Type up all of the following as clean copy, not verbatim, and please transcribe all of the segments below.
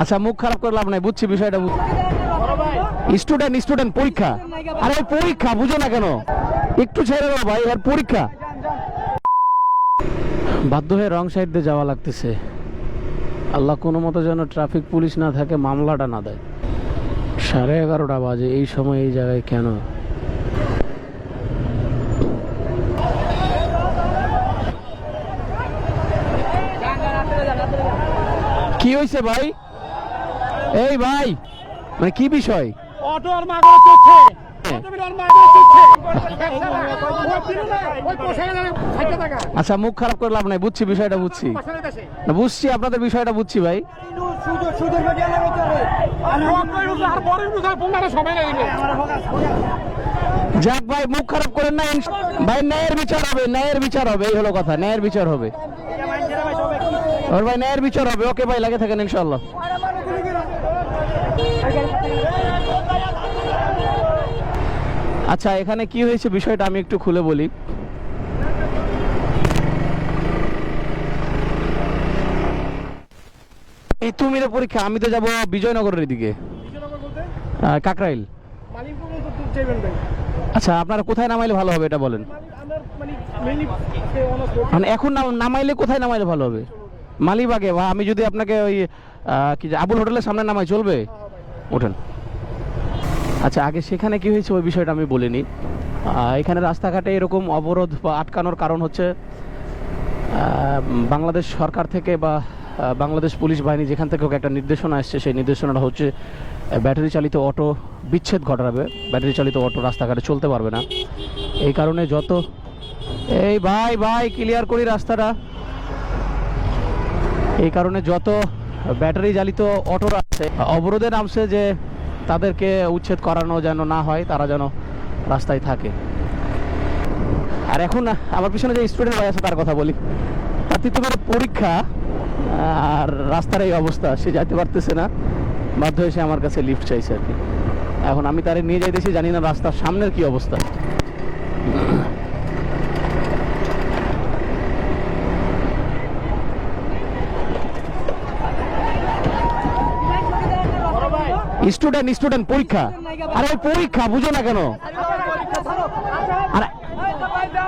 আচ্ছা মুখ খারাপ করে লাভ নাই, বুঝছি বিষয়টা। স্টুডেন্ট পরীক্ষা, আরে পরীক্ষা বুঝো না কেন? একটু ছেড়ে দাও ভাই, আর পরীক্ষা। বাধ্য হয়ে রং সাইড দিয়ে যাওয়া লাগতেছে। আল্লাহ কোনো মতো যেন ট্রাফিক পুলিশ না থাকে, মামলাটা না দেয়। 11:30 বাজে, এই সময় এই জায়গায় কেন? কি হয়েছে ভাই? এই ভাই, মানে কি বিষয়? আচ্ছা মুখ খারাপ করে লাভ নাই, বুঝছি বিষয়টা, বুঝছি না, বুঝছি আপনাদের বিষয়টা বুঝছি ভাই। যাক ভাই, মুখ খারাপ করেন না ভাই, ন্যায়ের বিচার হবে, ন্যায়ের বিচার হবে, এই হলো কথা, ন্যায়ের বিচার হবে ওর ভাই, ন্যায়ের বিচার হবে। ওকে ভাই, লাগে থাকেন ইনশাআল্লাহ। আচ্ছা এখানে কি হয়েছে বিষয়টা আমি একটু খুলে বলি। এই তুমির পরীক্ষা, আমি তো যাবো বিজয়নগরের দিকে, কাকরাইল। আচ্ছা আপনারা কোথায় নামাইলে ভালো হবে এটা বলেন? মানে এখন নামাইলে কোথায় নামাইলে ভালো হবে? মালিবাগে, বা আমি যদি আপনাকে ওই কি আবুল হোটেলের সামনে নামাই চলবে? ওঠেন। আচ্ছা আগে সেখানে কি হয়েছে ওই বিষয়টা আমি বলিনি। এখানে রাস্তাঘাটে এরকম অবরোধ বা আটকানোর কারণ হচ্ছে বাংলাদেশ সরকার থেকে বা বাংলাদেশ পুলিশ বাহিনী যেখান থেকে একটা নির্দেশনা আসছে, সেই নির্দেশনাটা হচ্ছে ব্যাটারি চালিত অটো বিচ্ছেদ ঘটাবে, ব্যাটারি চালিত অটো রাস্তাঘাটে চলতে পারবে না। এই কারণে যত, এই ভাই ক্লিয়ার করি রাস্তাটা, এই কারণে যত ব্যাটারি চালিত অটো আছে অবরোধে নামছে যে তাদেরকে উচ্ছেদ করানো যেন না হয়, তারা যেন রাস্তায় থাকে। আর এখন আমার পিছনে যে স্টুডেন্ট ভাই আছে তার কথা বলি। তার তৃতীয় পরীক্ষা আর রাস্তার এই অবস্থা, সে যাইতে পারতেছে না, বাধ্য হয়ে সে আমার কাছে লিফট চাইছে আর কি। এখন আমি তারে নিয়ে যাইতেছি, জানি না রাস্তার সামনের কি অবস্থা। স্টুডেন্ট পরীক্ষা, আরে পরীক্ষা বুঝো না কেন?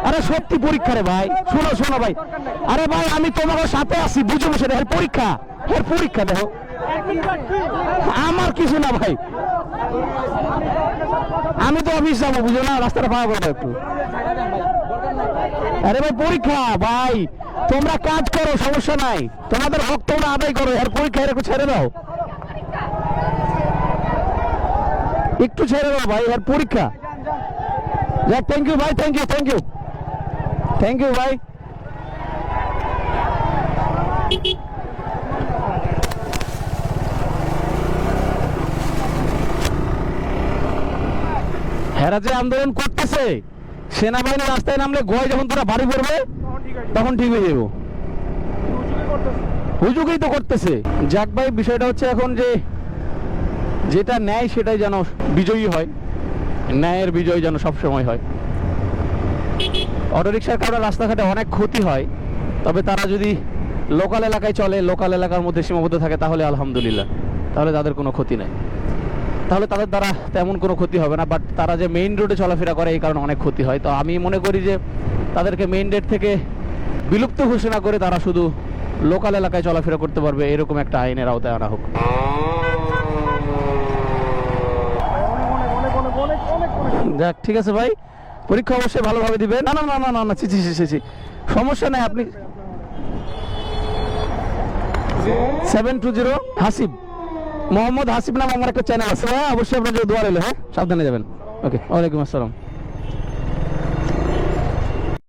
আরে সত্যি পরীক্ষা রে ভাই, শোনো ভাই, আরে ভাই আমি তোমার সাথে আছি, বুঝো সেটা, এর পরীক্ষা দেখো, আমার কিছু না ভাই, আমি তো অফিস যাবো, বুঝো না, রাস্তাটা পাওয়া করবো একটু। আরে ভাই পরীক্ষা ভাই, তোমরা কাজ করো, সমস্যা নাই, তোমাদের হক তোমরা আদায় করো, এর পরীক্ষা এরকম ছেড়ে দাও, একটু ছেড়ে দাও ভাই, এর পরীক্ষা। যাক, থ্যাংক ইউ ভাই, থ্যাংক ইউ ভাই। হেরা যে আন্দোলন করতেছে, সেনাবাহিনী রাস্তায় নামলে গয় যখন তোরা বাড়ি পড়বে তখন ঠিক হয়ে যাবো, হুজুগেই তো করতেছে। যাক ভাই, বিষয়টা হচ্ছে এখন যে যেটা ন্যায় সেটাই যেন বিজয়ী হয়, ন্যায়ের বিজয় যেন সবসময় হয়। অটোরিকশার কারণে রাস্তাঘাটে অনেক ক্ষতি হয়, তবে তারা যদি লোকাল এলাকায় চলে, লোকাল এলাকার মধ্যে সীমাবদ্ধ থাকে, তাহলে আলহামদুলিল্লাহ, তাহলে তাদের কোনো ক্ষতি নাই, তাহলে তাদের দ্বারা তেমন কোনো ক্ষতি হবে না। বাট তারা যে মেইন রোডে চলাফেরা করে, এই কারণে অনেক ক্ষতি হয়। তো আমি মনে করি যে তাদেরকে মেইন রোড থেকে বিলুপ্ত ঘোষণা করে তারা শুধু লোকাল এলাকায় চলাফেরা করতে পারবে, এরকম একটা আইনের আওতায় আনা হোক। যাক, ঠিক আছে ভাই, পরীক্ষা অবশ্যই ভালোভাবে দিবেন। না ছি, সমস্যা নাই। আপনি 720 হাসিব, মোহাম্মদ হাসিব নাম আমার একটা চ্যানেল আছে, অবশ্যই আপনার দোয়া রইল। হ্যাঁ, সাবধানে যাবেন। ওকে, ওয়ালাইকুম আসসালাম।